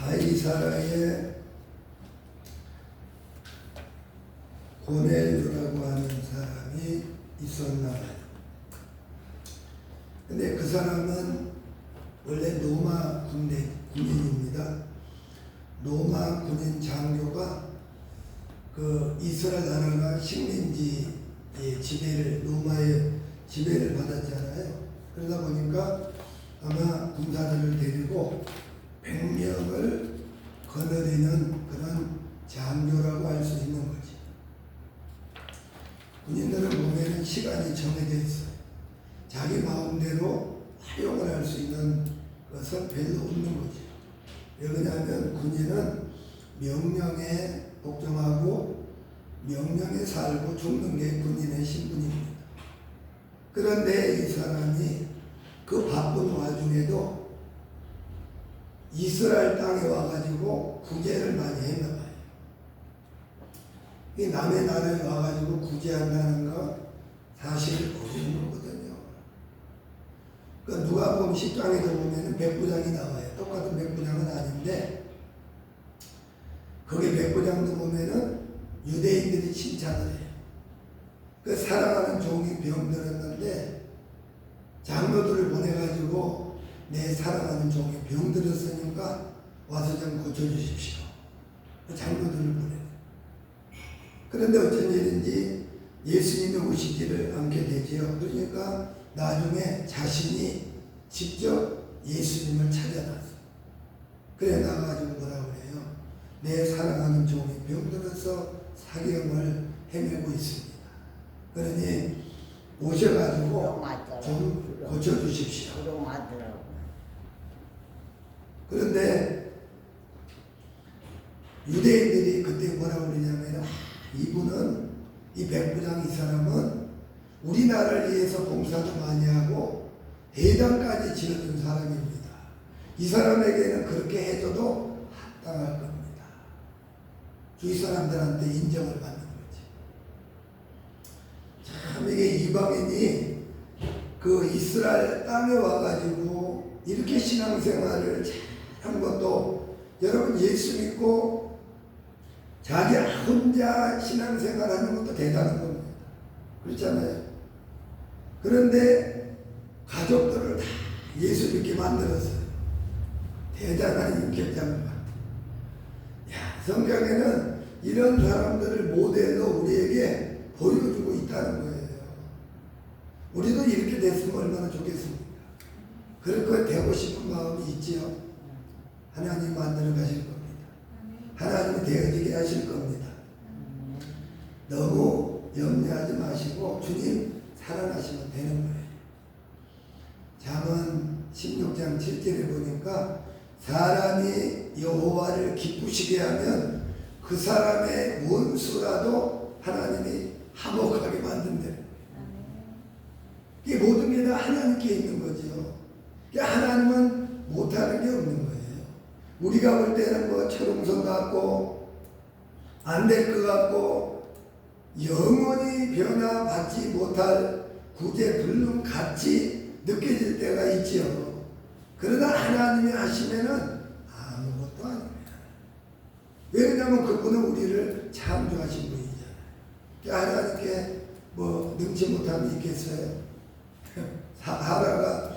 바이사라의 고넬료라고 하는 사람이 있었나 봐요. 근데 그 사람은 원래 로마 군인입니다. 로마 군인 장교가 그 이스라엘 나라가 식민지 로마의 지배를 받았잖아요. 그러다 보니까 아마 군사들을 데리고 100명을 거느리는 그런 장교라고 할 수 있는 거지. 군인들은 보면은 시간이 정해져 있어요. 자기 마음대로 활용을 할 수 있는 것은 별로 없는 거죠. 왜 그러냐면 군인은 명령에 복종하고 명령에 살고 죽는 게 군인의 신분입니다. 그런데 이 사람이 그 바쁜 와중에도 이스라엘 땅에 와가지고 구제를 많이 했나 봐요. 이 남의 나라에 와가지고 구제한다는 건 사실 어려운 거거든요. 그 누가 보면 10장에도 보면 백부장이 나와요. 똑같은 백부장은 아닌데 거기 백부장도 보면은 유대인들이 칭찬을 해요. 그 사랑하는 종이 병들었는데 장로들을 보내가지고 내 사랑하는 종이 병들었으니까 와서 좀 고쳐주십시오. 장로들을 보내요. 그런데 어쩐 일인지 예수님이 오시지를 않게 되지요. 그러니까 나중에 자신이 직접 예수님을 찾아나서 그래 나가가지고 뭐라고 그래요? 내 사랑하는 종이 병들어서 사경을 헤매고 있습니다. 그러니 오셔가지고 좀 고쳐주십시오. 그런데 유대인들이 그때 뭐라고 그러냐면 이분은 이 백부장 이 사람은 우리나라를 위해서 봉사도 많이 하고 회당까지 지어준 사람입니다. 이 사람에게는 그렇게 해줘도 합당할 겁니다. 주위 사람들한테 인정을 받는 거지. 참 이게 이방인이 그 이스라엘 땅에 와가지고 이렇게 신앙생활을 한 것도 여러분 예수 믿고 자기 혼자 신앙생활하는 것도 대단한 겁니다. 그렇잖아요. 그런데 가족들을 다 예수 믿게 만들었어요. 대단한 인격자인 것 같아요. 성경에는 이런 사람들을 모델로 우리에게 보여주고 있다는 거예요. 우리도 이렇게 됐으면 얼마나 좋겠습니까? 그렇게 되고 싶은 마음이 있지요. 하나님 만들어 가실 겁니다. 하나님이 되어지게 하실 겁니다. 너무 염려하지 마시고 주님 살아나시면 되는 거예요. 잠언 16장 7절에 보니까 사람이 여호와를 기쁘시게 하면 그 사람의 원수라도 하나님이 화목하게 만든대. 이게 모든 게 다 하나님께 있는 거죠. 하나님은 못하는 게 없는 거예요. 우리가 볼 때는 뭐 철옹성 같고 안 될 것 같고 영원히 변화받지 못할 구제불능 같이 느껴질 때가 있지요. 그러나 하나님이 하시면은 아무것도 아닙니다. 왜냐하면 그분은 우리를 창조하신 분이잖아요. 하나님께 뭐 능치 못함이 있겠어요? 사라가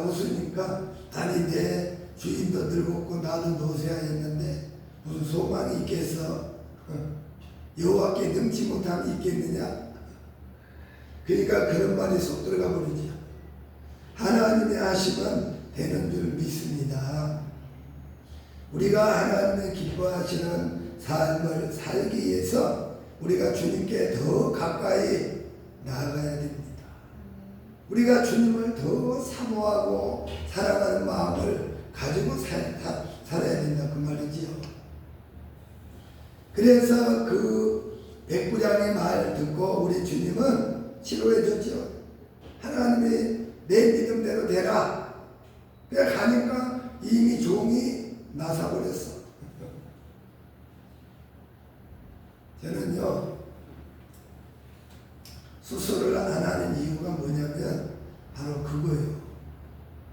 웃으니까 아니 내 주인도 늙었고 나도 노쇠하 했는데 무슨 소망이 있겠어? 여호와께 능치 못함이 있겠느냐? 그러니까 그런 말이 쏙 들어가 버리죠. 하나님이 하시면 되는 줄 믿습니다. 우리가 하나님의 기뻐하시는 삶을 살기 위해서 우리가 주님께 더 가까이 나아가야 됩니다. 우리가 주님을 더 사모하고 사랑하는 마음을 가지고 살아야 된다 그 말이지요. 그래서 그 백부장의 말 듣고 우리 주님은 치료해 줬죠. 하나님이 내 믿음대로 되라. 그래 가니까 이미 종이 나사버렸어. 저는요 수술을 안 하는 이유가 뭐냐면 바로 그거예요.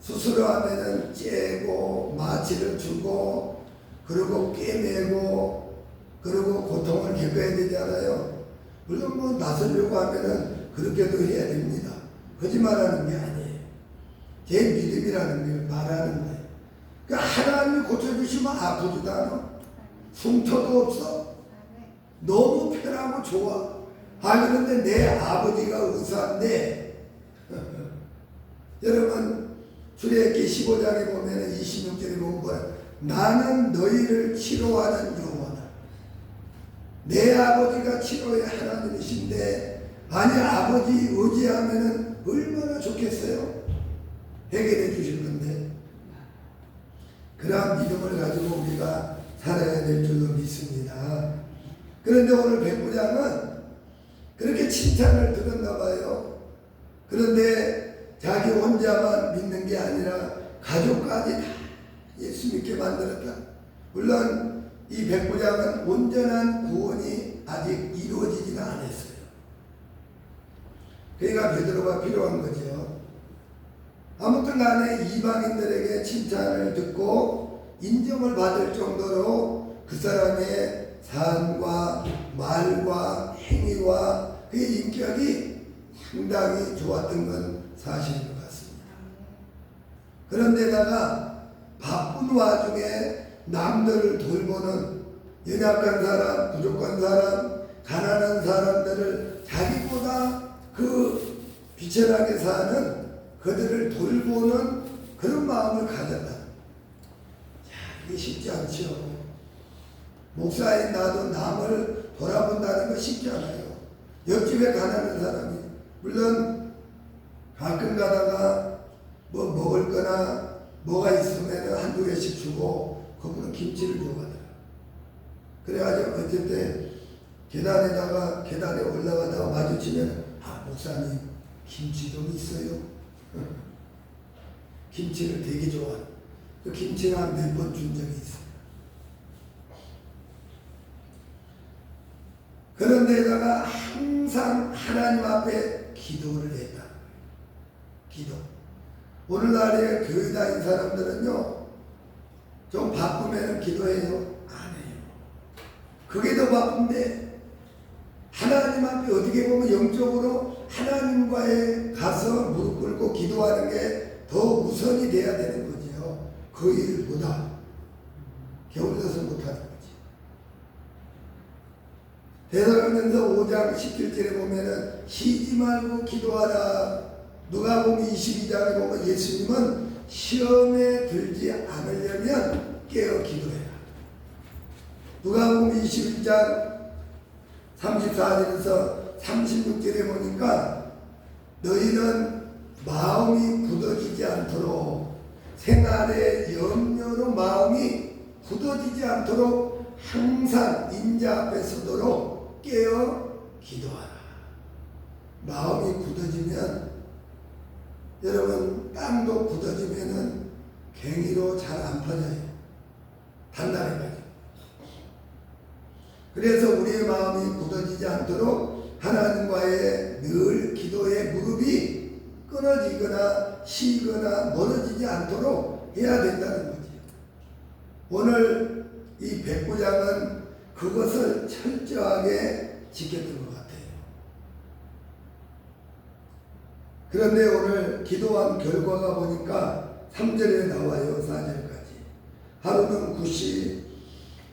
수술을 하면은 째고 마취 가치를 주고 그리고 꿰매고 그리고 고통을 겪어야 되잖아요. 물론 뭐 나서려고 하면은 그렇게도 해야 됩니다. 거짓말하는 게 아니에요. 제 믿음이라는 걸 말하는 거예요. 그러니까 하나님이 고쳐주시면 아프지도 않아. 흉터도 없어. 너무 편하고 좋아. 그런데 내 아버지가 의사인데 여러분 출애굽기 15장에 보면 26절에 보면 나는 너희를 치료하는 여호와다. 내 아버지가 치료의 하나님이신데 아니 아버지 의지하면 얼마나 좋겠어요. 해결해 주실 건데 그러한 믿음을 가지고 우리가 살아야 될 줄로 믿습니다. 그런데 오늘 백부장은 그렇게 칭찬을 들었나 봐요. 그런데 자기 혼자만 믿는 게 아니라 가족까지 다 예수 믿게 만들었다. 물론 이 백부장은 온전한 구원이 아직 이루어지지는 않았어요. 그러니까 베드로가 필요한 거죠. 아무튼 간에 이방인들에게 칭찬을 듣고 인정을 받을 정도로 그 사람의 삶과 말과 행위와 그의 인격이 상당히 좋았던 건 사실인 것 같습니다. 그런데다가 바쁜 와중에 남들을 돌보는 연약한 사람, 부족한 사람, 가난한 사람들을 자기보다 그 비천하게 사는 그들을 돌보는 그런 마음을 가졌다. 이게 쉽지 않죠. 목사인 나도 남을 돌아본다는 거 쉽지 않아요. 옆집에 가난한 사람이 물론 가끔 가다가 뭐 먹을 거나 뭐가 있으면 한두 개씩 주고 그분은 김치를 줘가더라. 그래가지고 어쨌든 계단에 올라가다가 마주치면 목사님 김치 좀 있어요? 김치를 되게 좋아해. 그 김치를 한 몇 번 준 적이 있어요. 그런데다가 항상 하나님 앞에 기도를 했다. 기도. 오늘날에 교회 다닌 사람들은요, 좀 바쁘면 기도해요? 안 해요. 그게 더 바쁜데, 하나님 앞에 어떻게 보면 영적으로 하나님과에 가서 무릎 꿇고 기도하는 게 더 우선이 돼야 되는 거죠. 그 일보다 게을러서 못하는 거지. 대사전서 5장 17절에 보면은 쉬지 말고 기도하라. 누가복음 22장에 보면 예수님은 시험에 들지 않으려면 깨어 기도해라. 누가복음 21장 34절에서 36절에 보니까 너희는 마음이 굳어지지 않도록 생활의 염려로 마음이 굳어지지 않도록 항상 인자 앞에 서도록 깨어 기도하라. 마음이 굳어지면 여러분 땅도 굳어지면은 갱이로 잘 안 퍼져요. 단단해가지고. 그래서 우리의 마음이 굳어지지 않도록 하나님과의 늘 기도의 무릎이 끊어지거나 쉬거나 멀어지지 않도록 해야 된다는 거죠. 오늘 이 백부장은 그것을 철저하게 지켰던 것 같아요. 그런데 오늘 기도한 결과가 보니까 3절에 나와요. 4절까지. 하루는 굿이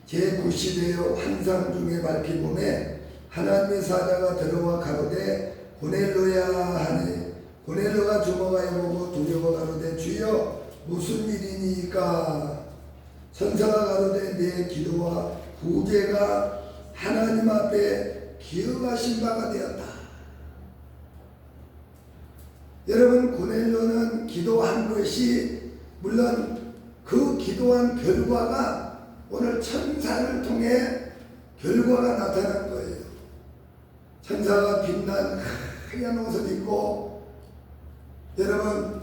제9시 되어 환상 중에 밝히보매 하나님의 사자가 들어와 가로되 고넬로야 하니 고넬로가 주먹하여 보고 두려워 가로되 주여 무슨 일이니까. 천사가 가로되 내 기도와 구제가 하나님 앞에 기억하신 바가 되었다. 여러분 고넬로는 기도한 것이 물론 그 기도한 결과가 오늘 천사를 통해 결과가 나타난 거예요. 천사가 빛난 하얀 옷을 입고 여러분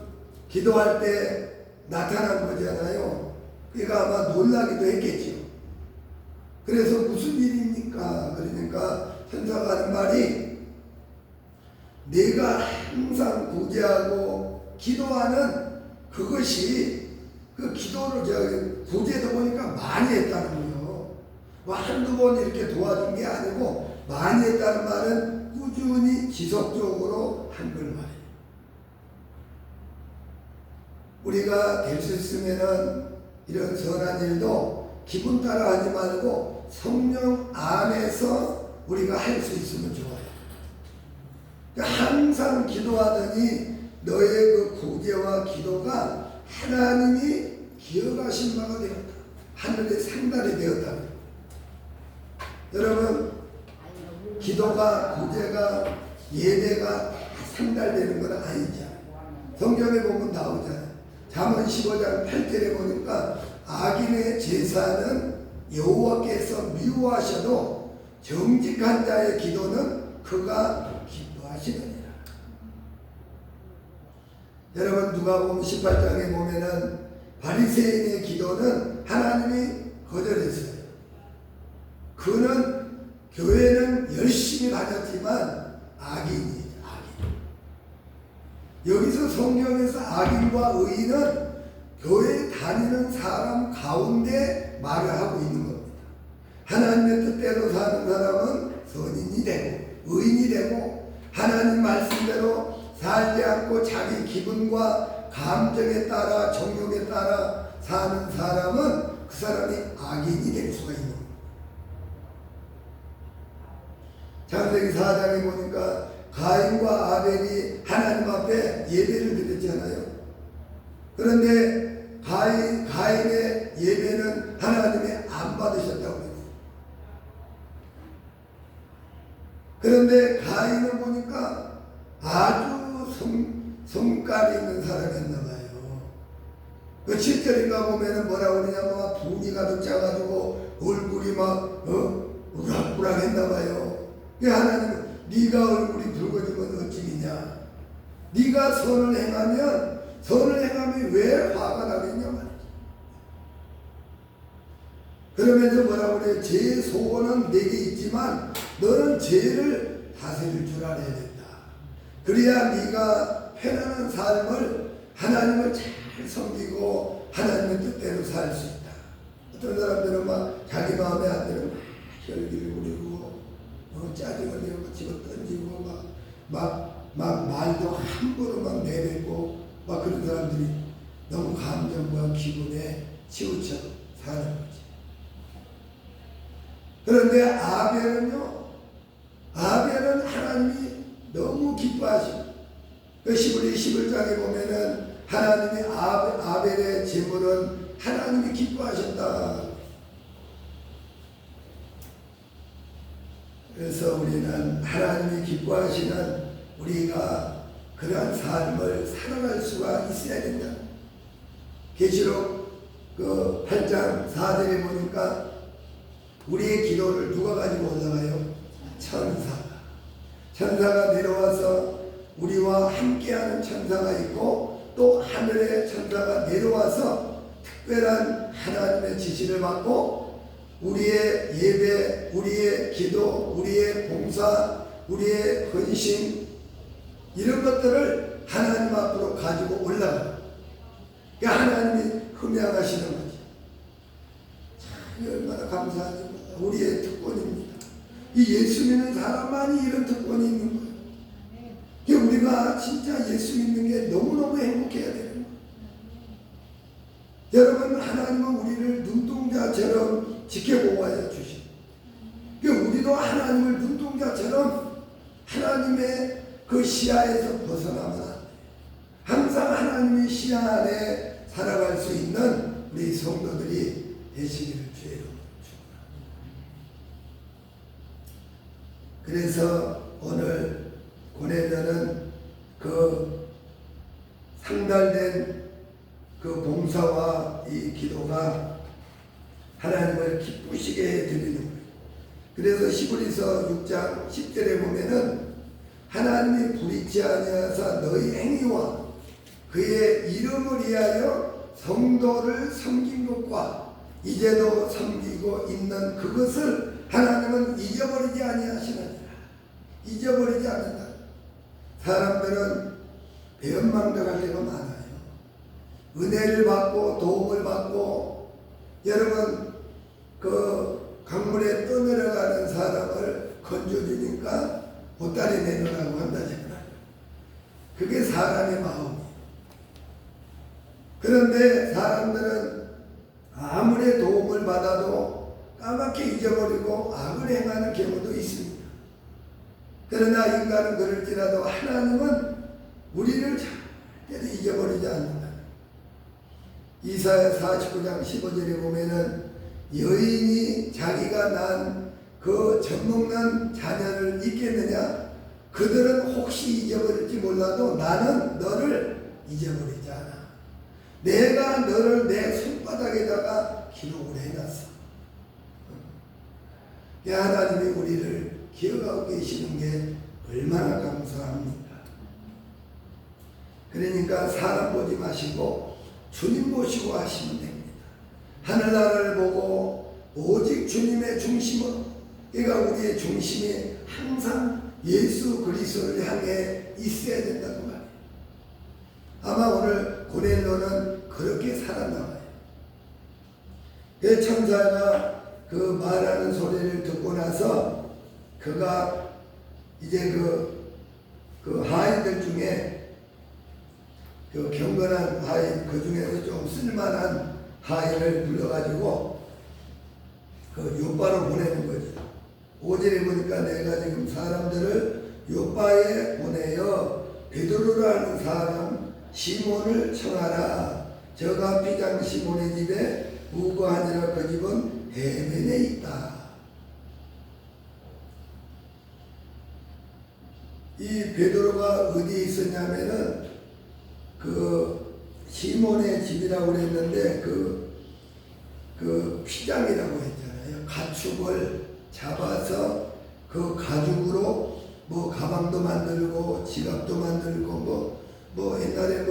기도할 때 나타난 거잖아요. 그러니까 아마 놀라기도 했겠죠. 그래서 무슨 일입니까? 그러니까 천사가 하는 말이 내가 항상 구제하고 기도하는 그것이 그 기도를 구제도 보니까 많이 했다는 거예요. 뭐 한두 번 이렇게 도와준 게 아니고 많이 했다는 말은 꾸준히 지속적으로 한 걸 말해요. 우리가 될 수 있으면은 이런 선한 일도 기분 따라 하지 말고 성령 안에서 우리가 할 수 있으면 좋아요. 그러니까 항상 기도하더니 너의 그 구제와 기도가 하나님이 기억하신 바가 되었다. 하늘의 상달이 되었다. 여러분, 기도가, 구제가, 예배가 상달되는 건 아니죠. 성경에 보면 나오잖아요. 잠언 15장 8절에 보니까 악인의 제사는 여호와께서 미워하셔도 정직한 자의 기도는 그가 기뻐하시느니라. 여러분, 누가복음 18장에 보면은 바리새인의 기도는 하나님이 거절했어요. 그는 교회는 열심히 다녔지만 악인이죠. 여기서 성경에서 악인과 의인은 교회 다니는 사람 가운데 말을 하고 있는 겁니다. 하나님의 뜻대로 사는 사람은 선인이 되고 의인이 되고 하나님 말씀대로 살지 않고 자기 기분과 감정에 따라 정욕에 따라 사는 사람은 그 사람이 악인이 될 수가 있는 겁니다. 창세기 4장에 보니까 가인과 아벨이 하나님 앞에 예배를 드렸잖아요. 그런데 가인의 예배는 하나님이 안 받으셨다고 했어요. 그런데 가인을 보니까 아주 성깔이 있는 사람이었나 봐요. 그 7절인가 보면은 뭐라고 그러냐면 분이 가득 차가지고 얼굴이 막 우락부락 했나 봐요. 그 하나님은 네가 얼굴이 붉어지면 어찌겠냐. 네가 선을 행하면 왜 화가 나겠냐 말이지. 그러면서 뭐라고 그래요? 죄의 소원은 내게 있지만 너는 죄를 다스릴 줄 알아야 된다. 그래야 네가 편안한 삶을 하나님을 잘 섬기고 하나님의 뜻대로 살 수 있다. 어떤 사람들은 막 자기 마음에 안 들면 막 혈기를 부리고 짜증을 내고 집어 던지고 막 말도 함부로 막 내뱉고 막 그런 사람들이 너무 감정과 기분에 치우쳐 사는 거지. 그런데 아벨은 하나님이 너무 기뻐하시고 그 시브리 11장에 보면은 하나님이 아벨의 제물은 하나님이 기뻐하셨다. 그래서 우리는 하나님이 기뻐하시는 우리가 그러한 삶을 살아갈 수가 있어야 된다. 계시록 그 8장 4절에 보니까 우리의 기도를 누가 가지고 올라가요? 천사가 내려와서 우리와 함께하는 천사가 있고 또 하늘의 천사가 내려와서 특별한 하나님의 지시를 받고 우리의 예배, 우리의 기도, 우리의 봉사, 우리의 헌신 이런 것들을 하나님 앞으로 가지고 올라가요. 그러니까 하나님이 흠양하시는 거지. 참 얼마나 감사하지. 우리의 특권입니다. 이 예수 믿는 사람만이 이런 특권이 있는 거예요. 그러니까 우리가 진짜 예수 믿는 게 너무너무 행복해야 되는 거예요. 여러분, 하나님은 우리를 눈동자처럼 지켜보아야 주시고 그러니까 우리도 하나님을 눈동자처럼 하나님의 그 시야에서 벗어나면 안 돼요. 항상 하나님의 시야 안에 살아갈 수 있는 우리 성도들이 되시기를 주의 이름으로 축원합니다. 그래서 오늘 고뇌자는 그 상달된 그 봉사와 이 기도가 하나님을 기쁘시게 해드리는 거예요. 그래서 시브리서 6장 10절에 보면은 하나님이 불의치 아니하사 너희 행위와 그의 이름을 위하여 성도를 섬긴 것과 이제도 섬기고 있는 그것을 하나님은 잊어버리지 아니하시느니라. 잊어버리지 않는다. 사람들은 배은망덕할 때가 많아요. 은혜를 받고 도움을 받고 여러분 그 강물에 떠내려가는 사람을 건져주니까 보따리 내놓으라고 한다잖아요. 그게 사람의 마음이에요. 그런데 사람들은 아무리 도움을 받아도 까맣게 잊어버리고 악을 행하는 경우도 있습니다. 그러나 인간은 그럴지라도 하나님은 우리를 절대로 잊어버리지 않는다. 이사야 49장 15절에 보면은 여인이 자기가 난 그 젖먹는 자녀를 잊겠느냐? 그들은 혹시 잊어버릴지 몰라도 나는 너를 잊어버리지 않아. 내가 너를 내 손바닥에다가 기록을 해놨어. 하나님이 우리를 기억하고 계시는 게 얼마나 감사합니까? 그러니까 사람 보지 마시고 주님 보시고 하시면 됩니다. 하늘나라를 보고 오직 주님의 중심은, 그러니까 우리의 중심이 항상 예수 그리스도를 향해 있어야 된다고 말해요. 아마 오늘 고넬료는 그렇게 살아나와요. 그 천사가 그 말하는 소리를 듣고 나서 그가 이제 그 하인들 중에 그 경건한 하인, 그 중에서 좀 쓸만한 하인을 불러가지고 그 요바로 보내는 거죠. 5절에 보니까 내가 지금 사람들을 요바에 보내어 베드로라는 사람 시몬을 청하라. 저가 비장 시몬의 집에 묵어하니라. 그 집은 해변에 있다. 이 베드로가 어디에 있었냐면은 그 시몬의 집이라고 그랬는데 그 피장이라고 했잖아요. 가축을 잡아서 그 가죽으로 뭐 가방도 만들고 지갑도 만들고 뭐 옛날에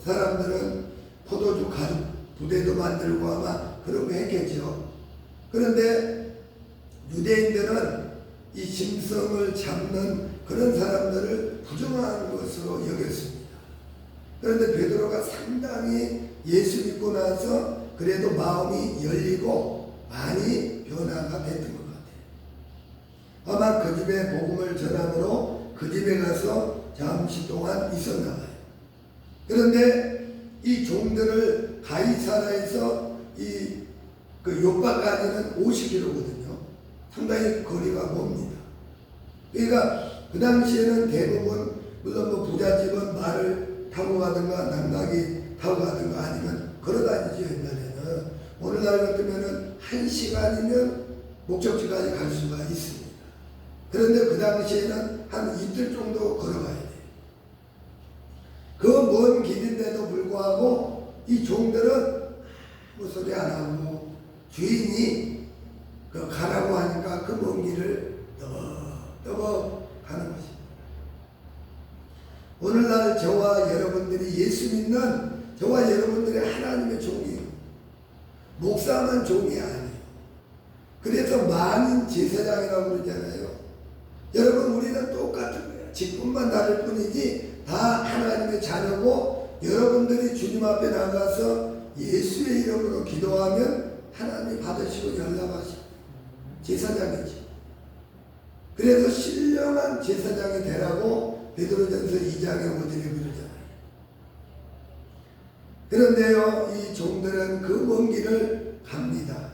사람들은 포도주 가죽 부대도 만들고 아마 그런 거 했겠죠. 그런데 유대인들은 이 짐승을 잡는 그런 사람들을 부정한 것으로 여겼습니다. 그런데 베드로가 상당히 예수 믿고 나서 그래도 마음이 열리고 많이 변화가 됐던 것 같아요. 아마 그 집에 복음을 전함으로 그 집에 가서 잠시 동안 있었나 봐요. 그런데 이 종들을 가이사라에서 그 요바까지는 50km거든요. 상당히 거리가 멉니다. 그러니까 그 당시에는 대부분 물론 뭐 부잣집은 말을 타고 가든가 낙낙이 타고 가든가 아니면 걸어다니죠. 옛날에는. 오늘날 같으면은 1시간이면 목적지까지 갈 수가 있습니다. 그런데 그 당시에는 한 이틀 정도 걸어가야 돼요. 그 먼 길인데도 불구하고 이 종들은 아무 소리 안 하고 주인이 그 가라고 하니까 그 먼 길을 떠버 가는 것입니다. 오늘날 저와 여러분들이 예수 믿는 저와 여러분들이 하나님의 종이에요. 목사만 종이 아니에요. 그래서 만인 제사장이라고 그러잖아요. 여러분 우리는 똑같은 거예요. 직분만 다를 뿐이지 다 하나님의 자녀고 여러분들이 주님 앞에 나가서 예수의 이름으로 기도하면 하나님이 받으시고 연락하시고 제사장이죠. 그래서 신령한 제사장이 되라고 베드로전서 2장에 5절에 그러잖아요. 그런데요, 이 종들은 그 먼 길을 갑니다.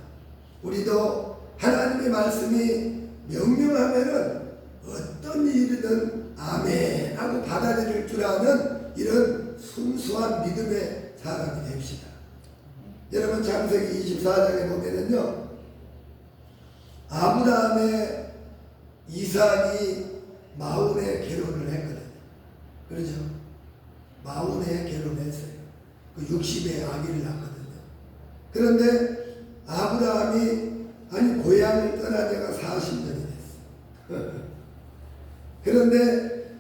우리도 하나님의 말씀이 명령하면은 어떤 일이든 아멘 하고 받아들일 줄 아는 이런 순수한 믿음의 사람이 됩시다. 여러분 창세기 24장에 보면은요, 아브라함의 이삭이 마흔에 결혼을 했거든요. 그렇죠? 마흔에 결혼했어요. 그 60에 아기를 낳거든요. 그런데 아브라함이 고향을 떠난 지가 40년이 됐어. 그런데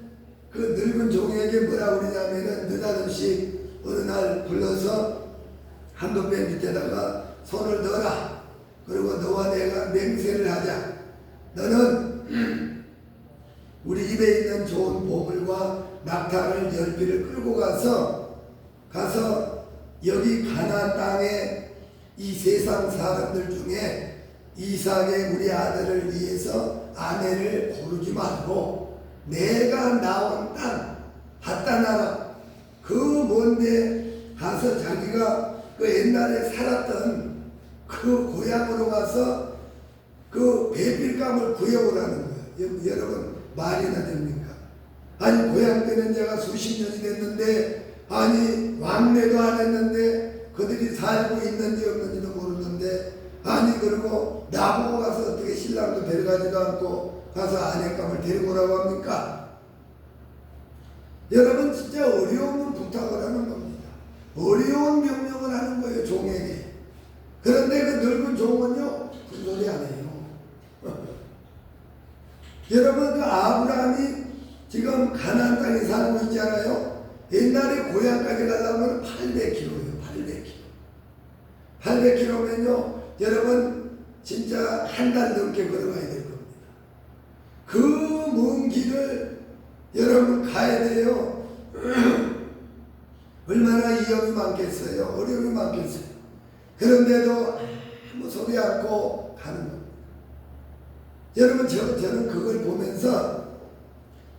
그 늙은 종에게 뭐라고 그러냐면은 느닷없이 어느 날 불러서 한도배 밑에다가 손을 넣어라. 그리고 너와 내가 맹세를 하자. 너는 우리 집에 있는 좋은 보물과 낙타를 10비를 끌고 가서 여기 가나안 땅에 이 세상 사람들 중에 이삭의 우리 아들을 위해서 아내를 고르지 말고 내가 나온 땅 바다나라 그 먼데 가서 자기가 그 옛날에 살았던 그 고향으로 가서 그 배필감을 구해오라는 거예요. 여러분 말이나 됩니까? 아니 고향 때는 제가 수십 년이 됐는데 아니 왕래도 안 했는데 그들이 살고 있는지 없는지도 모르는데 아니 그리고 나보고 가서 어떻게 신랑도 데려가지도 않고 가서 아내감을 데리고 오라고 합니까? 여러분 진짜 어려운 부탁을 하는 겁니다. 어려운 명령을 하는 거예요 종에게. 그런데 그 늙은 종은요 그 소리 안 해요. 여러분 그 아브라함이 지금 가나안 땅에 살고 있잖아요. 옛날에 고향까지 가려면 800km예요. 800km. 800km면요 여러분 진짜 한 달 넘게 걸어가야 될 겁니다. 그 먼 길을 여러분 가야 돼요. 얼마나 위험이 많겠어요. 어려움이 많겠어요. 그런데도 아무 소리 않고 가는 겁니다. 여러분 저는 그걸 보면서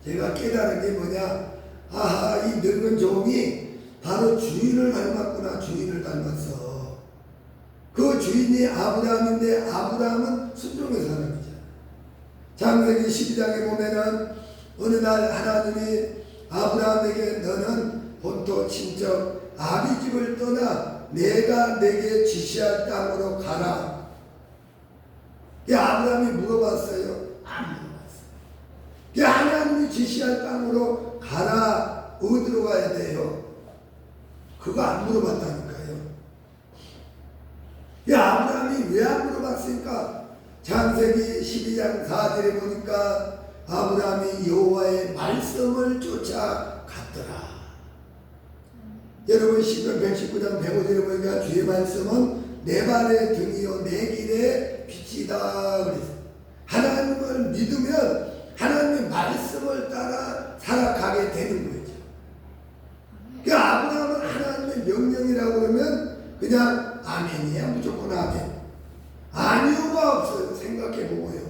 제가 깨달은 게 뭐냐, 아하 이 늙은 종이 바로 주인을 닮았구나. 주인을 닮았어. 그 주인이 아브라함인데 아브라함은 순종의 사람이잖아요. 창세기 12장에 보면은 어느 날 하나님이 아브라함에게 너는 본토 친척 아비 집을 떠나 내가 내게 지시할 땅으로 가라. 아브라함이 물어봤어요. 안 물어봤어요. 하나님이 지시할 땅으로 가라. 어디로 가야 돼요? 그거 안 물어봤다니까요. 아브라함이 왜 안 물어봤습니까? 창세기 12장 4절에 보니까 아브라함이 여호와의 말씀을 쫓아갔더라. 여러분 시편 119장 105절에 보니까 주의 말씀은 내 발의 등이요 내 길의 빛이다 그랬어요. 하나님을 믿으면 하나님의 말씀을 따라 살아가게 되는 거죠. 아브라함은 하나님의 명령이라고 그러면 그냥 아멘이야. 무조건 아멘. 아니요가 없어요. 생각해보고요.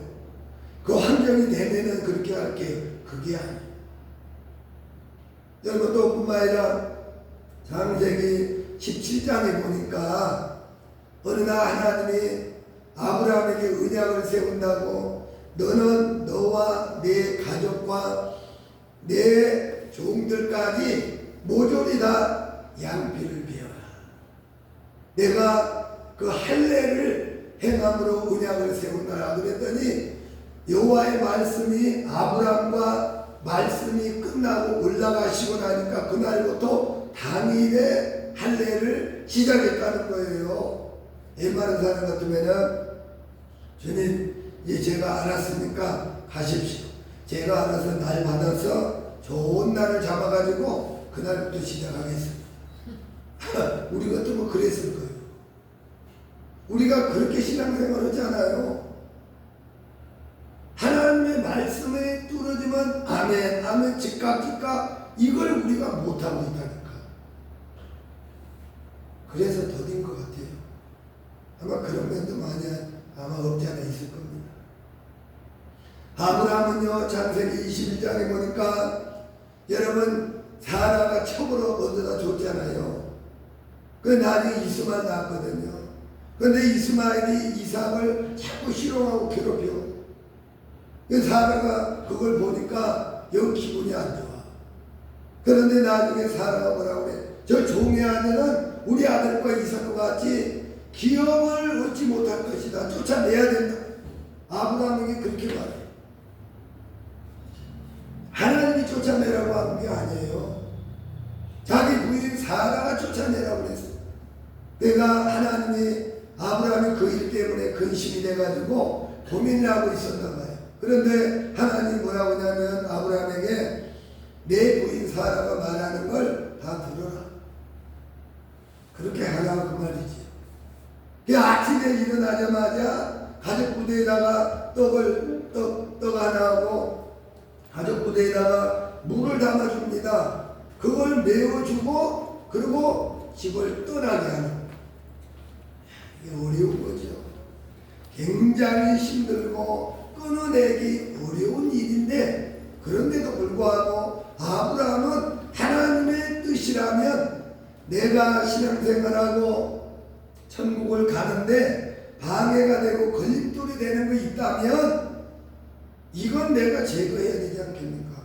그 환경이 되면은 그렇게 할게요. 그게 아니에요. 여러분 또 뿐만 아니라 창세기 17장에 보니까 어느 날 하나님이 아브라함에게 언약을 세운다고 너는 너와 내 가족과 내 종들까지 모조리 다 양피를 베어라. 내가 그 할례를 행함으로 언약을 세운다라 그랬더니 여호와의 말씀이 아브라함과 말씀이 끝나고 올라가시고 나니까 그날부터 당일에 할례를 시작했다는 거예요. 옛말은 사람 같으면은 주님 이제 제가 알았으니까 가십시오. 제가 알아서 날 받아서 좋은 날을 잡아가지고 그날부터 시작하겠습니다. 우리 같으면 그랬을 거예요. 우리가 그렇게 신앙생활 하지 않아요. 하나님의 말씀에 뚫어지면 아멘 아멘 즉각 이걸 우리가 못하고 있다니까. 그래서 더딘 것 같아요. 아마 그런 면도 많이 아마 없지 않아 있을 겁니다. 아브라함은요 창세기 21장에 보니까 여러분 사라가 첩으로 얻어다 줬잖아요. 그 나중에 이스마엘 낳았거든요. 그런데 이스마엘이 이삭을 자꾸 희롱하고 괴롭혀. 사라가 그걸 보니까 영 기분이 안 좋아. 그런데 나중에 사라가 뭐라고 그래? 저 종의 아내는 우리 아들과 이삭과 같이 기업을 얻지 못할 것이다. 쫓아내야 된다. 아브라함에게 그렇게 말해. 하나님이 쫓아내라고 한 게 아니에요. 자기 부인 사라가 쫓아내라고 그랬어. 내가 하나님이 아브라함이 그 일 때문에 근심이 돼가지고 고민을 하고 있었나 봐요. 그런데 하나님이 뭐라고 하냐면 아브라함에게 내 부인 사라가 말하는 걸 다 들어라. 그렇게 하라고 그 말이지. 아침에 일어나자마자 가족 부대에다가 떡 하나하고 가족 부대에다가 물을 담아줍니다. 그걸 메워주고 그리고 집을 떠나게 하는, 이게 어려운 거죠. 굉장히 힘들고 끊어내기 어려운 일인데, 그런데도 불구하고 아브라함은 하나님의 뜻이라면 내가 신앙생활하고 천국을 가는데 방해가 되고 걸림돌이 되는 거 있다면 이건 내가 제거해야 되지 않겠는가?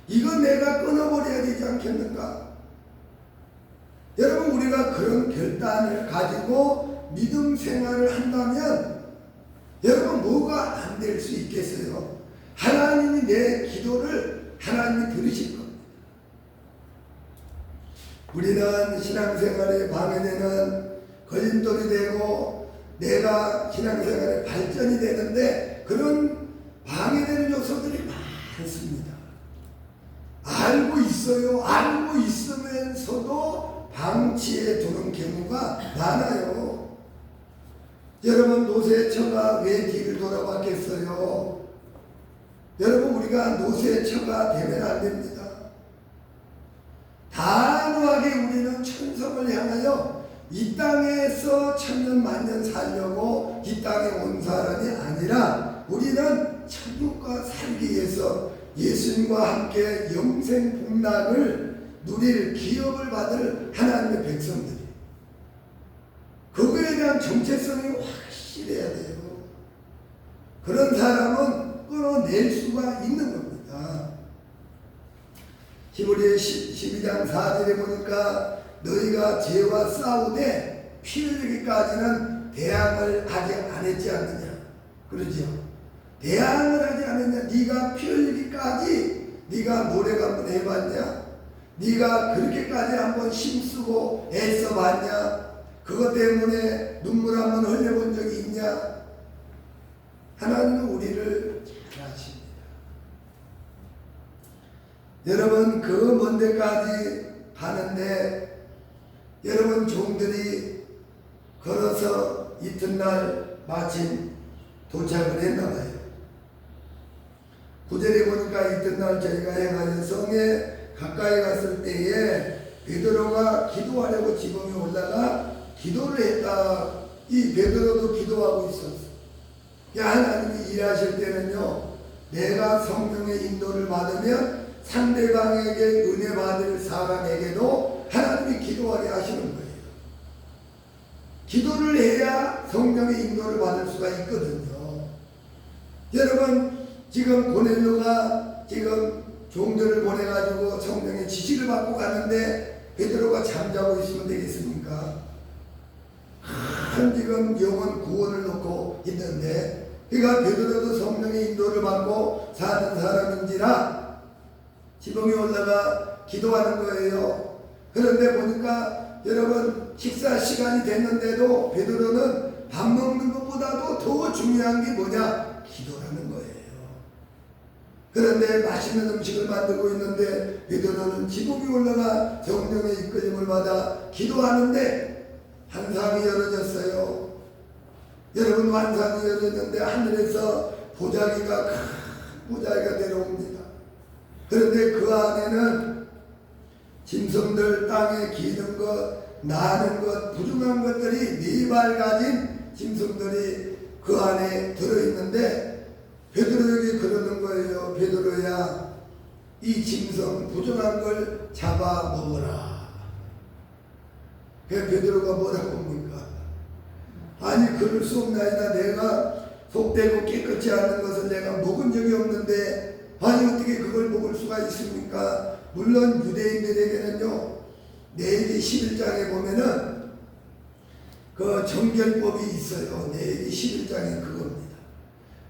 이건 내가 끊어버려야 되지 않겠는가? 여러분, 우리가 그런 결단을 가지고 믿음 생활을 한다면 여러분, 뭐가 안 될 수 있겠어요? 하나님이 내 기도를 하나님이 들으실 겁니다. 우리는 신앙생활에 방해되는 걸림돌이 되고 내가 신앙생활에 발전이 되는데 그런 방해되는 요소들이 많습니다. 알고 있어요. 알고 있으면서도 방치해 두는 경우가 많아요. 여러분, 노새처가 왜 뒤를 돌아봤겠어요? 여러분, 우리가 노새처가 되면 안 됩니다. 단호하게 우리는 천성을 향하여 이 땅에서 천년 만년 살려고 이 땅에 온 사람이 아니라 우리는 천국과 살기 위해서 예수님과 함께 영생 복락을 누릴 기업을 받을 하나님의 백성들이, 그거에 대한 정체성이 확실해야 돼요. 그런 사람은 끊어낼 수가 있는 겁니다. 히브리 12장 4절에 보니까 너희가 죄와 싸우되 피 흘리기까지는 대항을 하지 않았지 않느냐, 그러죠. 대항을 하지 않느냐. 네가 피 흘리기까지 네가 노력 한번 해봤냐? 네가 그렇게까지 한번 힘쓰고 애써 봤냐? 그것 때문에 눈물 한번 흘려본 적이 있냐? 하나님은 우리를 잘 아십니다. 여러분, 그 먼 데까지 가는데 여러분 종들이 걸어서 이튿날 마침 도착을 했나봐요. 9절에 보니까 이튿날 저희가 해가지고 성에 가까이 갔을 때에 베드로가 기도하려고 지붕에 올라가 기도를 했다. 이 베드로도 기도하고 있었어. 하나님이 일하실 때는요, 내가 성령의 인도를 받으면 상대방에게 은혜 받을 사람에게도 하나님이 기도하게 하시는 거예요. 기도를 해야 성령의 인도를 받을 수가 있거든요. 여러분, 지금 고넬료가 지금 종들을 보내가지고 성령의 지시를 받고 가는데 베드로가 잠자고 있으면 되겠습니까? 지금 영혼 구원을 놓고 있는데, 그러니까 베드로도 성령의 인도를 받고 사는 사람인지라 지붕에 올라가 기도하는 거예요. 그런데 보니까 여러분, 식사 시간이 됐는데도 베드로는 밥 먹는 것보다도 더 중요한 게 뭐냐? 기도라는 거예요. 그런데 맛있는 음식을 만들고 있는데 베드로는 지붕에 올라가 성령의 이끌림을 받아 기도하는데 환상이 열어졌어요. 여러분, 환상이 열어졌는데 하늘에서 보자기가 큰 보자기가 내려옵니다. 그런데 그 안에는 짐승들, 땅에 기는 것, 나는 것, 부중한 것들이 4발 가진 짐승들이 그 안에 들어있는데 베드로에게 그러는 거예요. 베드로야, 이 짐승 부정한 걸 잡아 먹어라. 베드로가 뭐라고 합니까? 아니, 그럴 수 없나이다. 내가 속되고 깨끗지 않은 것을 내가 먹은 적이 없는데 아니 어떻게 그걸 먹을 수가 있습니까? 물론 유대인들에게는요, 레위기 11장에 보면은 그 정결법이 있어요. 레위기 11장에 그겁니다.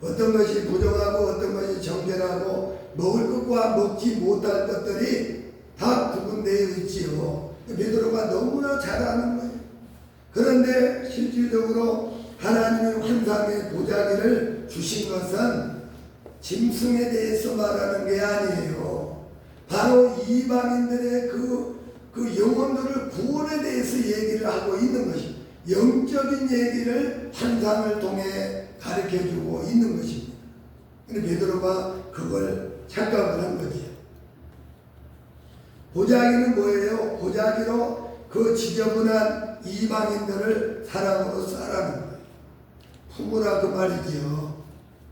어떤 것이 부정하고 어떤 것이 정결하고 먹을 것과 먹지 못할 것들이 다 구분되어 있지요. 베드로가 너무나 잘 아는 거예요. 그런데 실질적으로 하나님의 환상의 보자기를 주신 것은 짐승에 대해서 말하는 게 아니에요. 바로 이방인들의 그 영혼들을 구원에 대해서 얘기를 하고 있는 것입니다. 영적인 얘기를 환상을 통해 가르쳐주고 있는 것입니다. 근데 베드로가 그걸 착각을 한 거죠. 보자기는 뭐예요? 보자기로 그 지저분한 이방인들을 사랑으로 싸라는 거예요. 품으라 그 말이지요.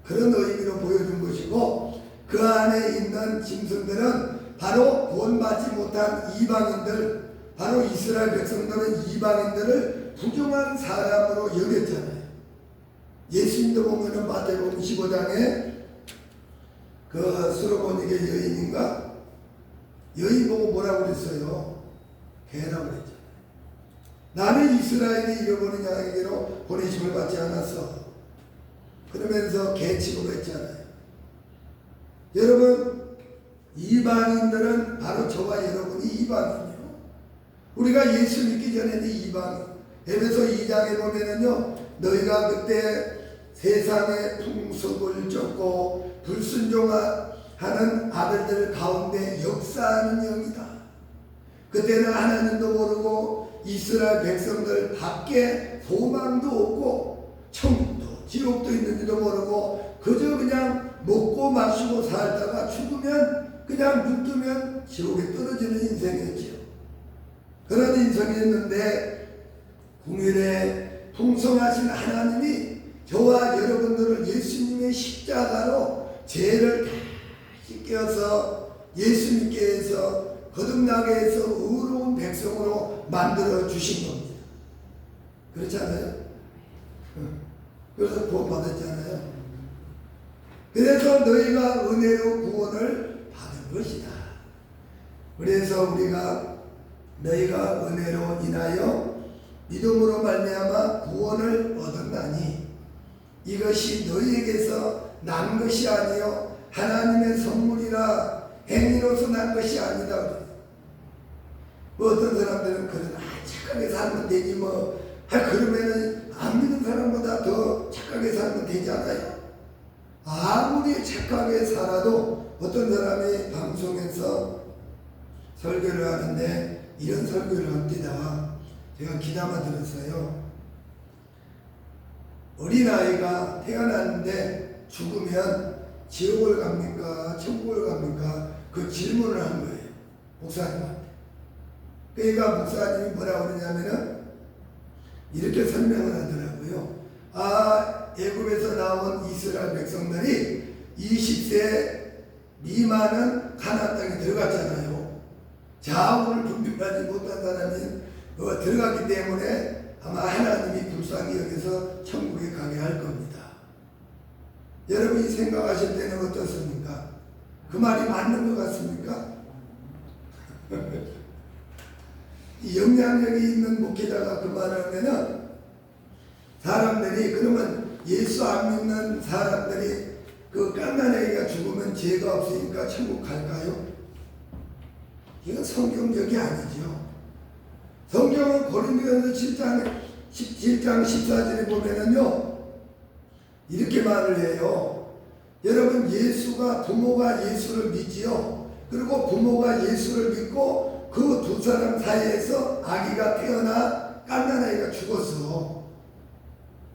그런 의미로 보여준 것이고, 그 안에 있는 짐승들은 바로 구원받지 못한 이방인들, 바로 이스라엘 백성들은 이방인들을 부정한 사람으로 여겼잖아요. 예수님도 보면은 마태복음 15장에 그 수로보니게 여인인가? 여인 보고 뭐라고 그랬어요? 개라고 그랬잖아요. 나는 이스라엘이 잃어버린 양에게로 보내심을 받지 않았어. 그러면서 개 취급했잖아요. 여러분, 이방인들은 바로 저와 여러분이 이방인이요. 우리가 예수 믿기 전에는 이방인. 에베소 2장에 보면은요, 너희가 그때 세상의 풍습을 쫓고 불순종하는 아들들 가운데 역사하는 영이다. 그때는 하나님도 모르고 이스라엘 백성들 밖에 소망도 없고 천국도 지옥도 있는지도 모르고 그저 그냥 먹고 마시고 살다가 죽으면 그냥 눈뜨면 지옥에 떨어지는 인생이었죠. 그런 인생이었는데 궁일에 풍성하신 하나님이 저와 여러분들을 예수님의 십자가로 죄를 다 씻겨서 예수님께 해서 거듭나게 해서 의로운 백성으로 만들어 주신 겁니다. 그렇지 않아요? 그래서 구원받았잖아요. 그래서 너희가 은혜로 구원을 받은 것이다. 그래서 우리가 너희가 은혜로 인하여 믿음으로 말미암아 구원을 얻었나니 이것이 너희에게서 난 것이 아니요 하나님의 선물이라 행위로서 난 것이 아니다. 뭐 어떤 사람들은 그런 착하게 살면 되지 뭐 그러면은 안 믿는 사람보다 더 착하게 살면 되지 않아요? 아무리 착하게 살아도 어떤 사람이 방송에서 설교를 하는데 이런 설교를 합니다. 제가 귀담아 들었어요. 어린아이가 태어났는데 죽으면 지옥을 갑니까? 천국을 갑니까? 그 질문을 한 거예요. 목사님한테. 그러니까 목사님이 뭐라고 그러냐면은 이렇게 설명을 하더라고요. 애굽에서 나온 이스라엘 백성들이 20세 미만은 가나안 땅에 들어갔잖아요. 자아를 분별하지 못한 사람이 들어갔기 때문에 아마 하나님이 불쌍히 여기서 천국에 가게 할 겁니다. 여러분이 생각하실 때는 어떻습니까? 그 말이 맞는 것 같습니까? 영향력이 있는 목회자가 그 말을 하면은 사람들이 그러면 예수 안 믿는 사람들이 그 깐난애기가 죽으면 죄가 없으니까 천국 갈까요? 이건 성경적이 아니죠. 성경은 고린도전서 7장 14절에 보면은요 이렇게 말을 해요. 여러분 예수가 부모가 예수를 믿지요. 그리고 부모가 예수를 믿고 그 두 사람 사이에서 아기가 태어나 깐난아이가 죽었어.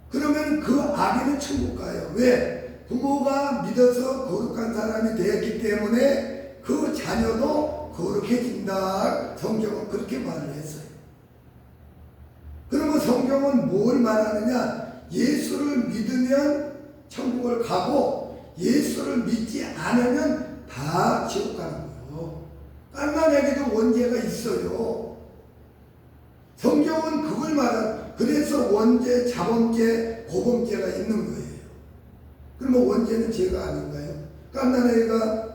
그러면 그 아기는 천국 가요. 왜? 부모가 믿어서 거룩한 사람이 되었기 때문에 그 자녀도 거룩해진다. 성경은 그렇게 말을 했어요. 그러면 성경은 뭘 말하느냐? 예수를 믿으면 천국을 가고 예수를 믿지 않으면 다 지옥 가는 거예요. 깐난에게도 원죄가 있어요. 성경은 그걸 말하는, 그래서 원죄, 자범죄, 고범죄가 있는 거예요. 그러면 원죄는 죄가 아닌가요? 깐난애가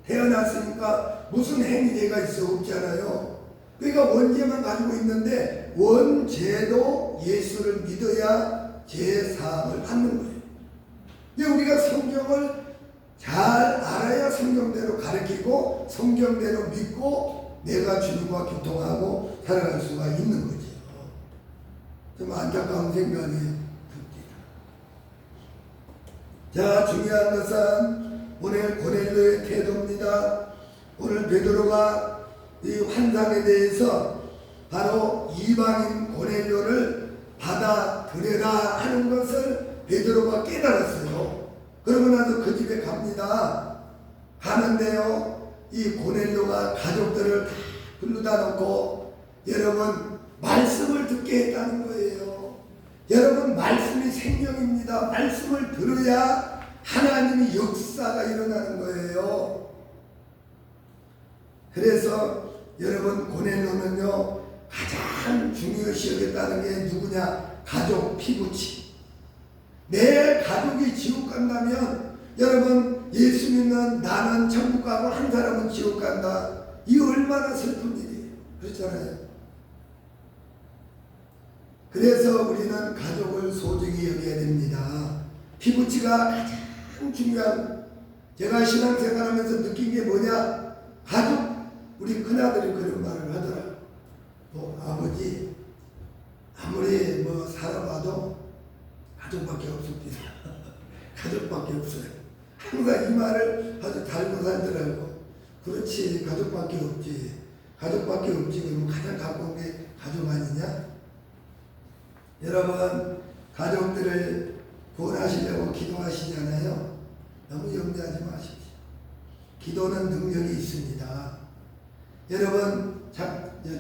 태어났으니까 무슨 행위죄가 있어? 없잖아요. 그러니까 원죄만 가지고 있는데 원죄도 예수를 믿어야 죄 사함을 받는 거예요. 근데 우리가 성경을 잘 알아야 성경대로 가르치고 성경대로 믿고 내가 주님과 교통하고 살아갈 수가 있는 거죠. 좀 안타까운 생각이 듭니다. 자, 중요한 것은 오늘 고넬료의 태도입니다. 오늘 베드로가 이 환상에 대해서 바로 이방인 고넬료를 받아들여라 하는 것을 베드로가 깨달았어요. 그러고 나서 그 집에 갑니다. 가는데요, 이 고넬료가 가족들을 다 불러다 놓고 여러분 말씀을 듣게 했다는 거예요. 여러분 말씀이 생명입니다. 말씀을 들어야 하나님의 역사가 일어나는 거예요. 그래서 여러분 고넬료는요 가장 중요시 여겼다는 게 누구냐? 가족, 피부치. 내 가족이 지옥 간다면 여러분 예수 믿는 나는 천국 가고 한 사람은 지옥 간다. 이 얼마나 슬픈 일이에요. 그렇잖아요. 그래서 우리는 가족을 소중히 여겨야 됩니다. 피부치가 가장 중요한, 제가 신앙생활하면서 느낀 게 뭐냐? 가족. 우리 큰아들이 그런 말을 하더라. 아버지 아무리 살아봐도 가족밖에 없습니다. 가족밖에 없어요. 항상 이 말을 아주 달고 살더라고. 그렇지, 가족밖에 없지. 가족밖에 없지. 그러면 가장 가까운 게 가족 아니냐? 여러분 가족들을 구원하시려고 기도하시잖아요. 너무 염려하지 마십시오. 기도는 능력이 있습니다. 여러분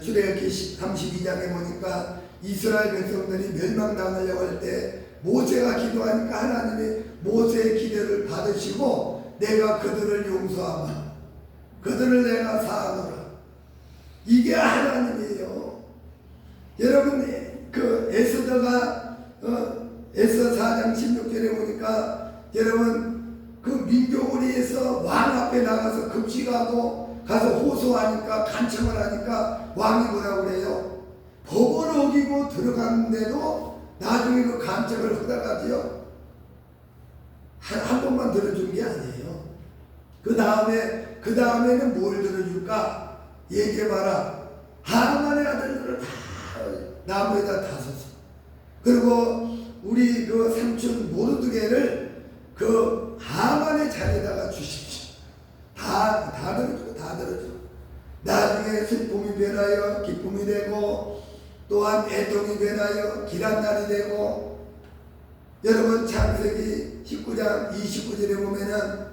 출애굽기 32장에 보니까 이스라엘 백성들이 멸망당하려고 할 때 모세가 기도하니까 하나님이 모세의 기도를 받으시고 내가 그들을 용서하마 그들을 내가 사하노라. 이게 하나님이에요. 여러분 에스더가 에스더 4장 16절에 보니까 여러분 그 민족을 위해서 왕 앞에 나가서 급식하고 가서 호소하니까 간청을 하니까 왕이 뭐라고 그래요? 법을 어기고 들어갔는데도 나중에 그 간청을 하다가지요 한 번만 들어준 게 아니에요. 그 다음에는 뭘 들어줄까? 얘기해봐라. 하나만의 아들들을 다 나무에다 다 섰어. 그리고 우리 그 삼촌 모르드게를 그 하만의 자리에다가 주십시오. 다 들어줘, 다 들어줘. 나중에 슬픔이 변하여 기쁨이 되고 또한 애통이 변하여 길한 날이 되고. 여러분 창세기 19장 29절에 보면은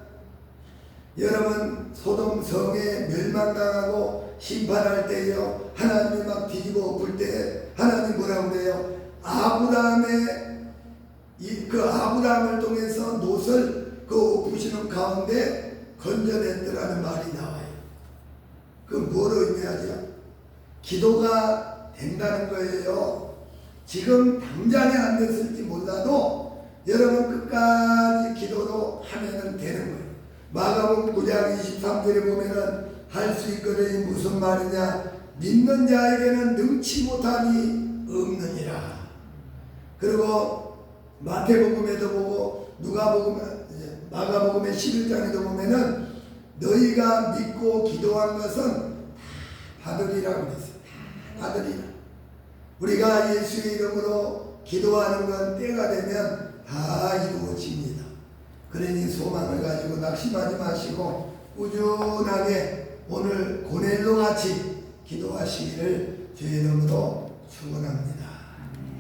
여러분 소돔 성에 멸망당하고 심판할 때요 하나님이 막 뒤집어 엎을 때 하나님 뭐라고 그래요? 아브라함을 통해서 놋을 그 엎으시는 가운데 건져냈더라는 말이 나와요. 그 뭐로 의미하죠? 기도가 된다는 거예요. 지금 당장에 안 됐을지 몰라도 여러분 끝까지 기도로 하면은 되는 거예요. 마가복음 9장 23절에 보면은 할 수 있거든. 무슨 말이냐? 믿는 자에게는 능치 못함이 없느니라. 그리고 마태복음에도 보고 마가복음의 11장에도 보면은 너희가 믿고 기도한 것은 받으리라고 그랬어요. 받으리라. 우리가 예수의 이름으로 기도하는 건 때가 되면 다 이루어집니다. 그러니 소망을 가지고 낙심하지 마시고 꾸준하게 오늘 고넬료 같이 기도하시기를 주의 이름으로 축원합니다.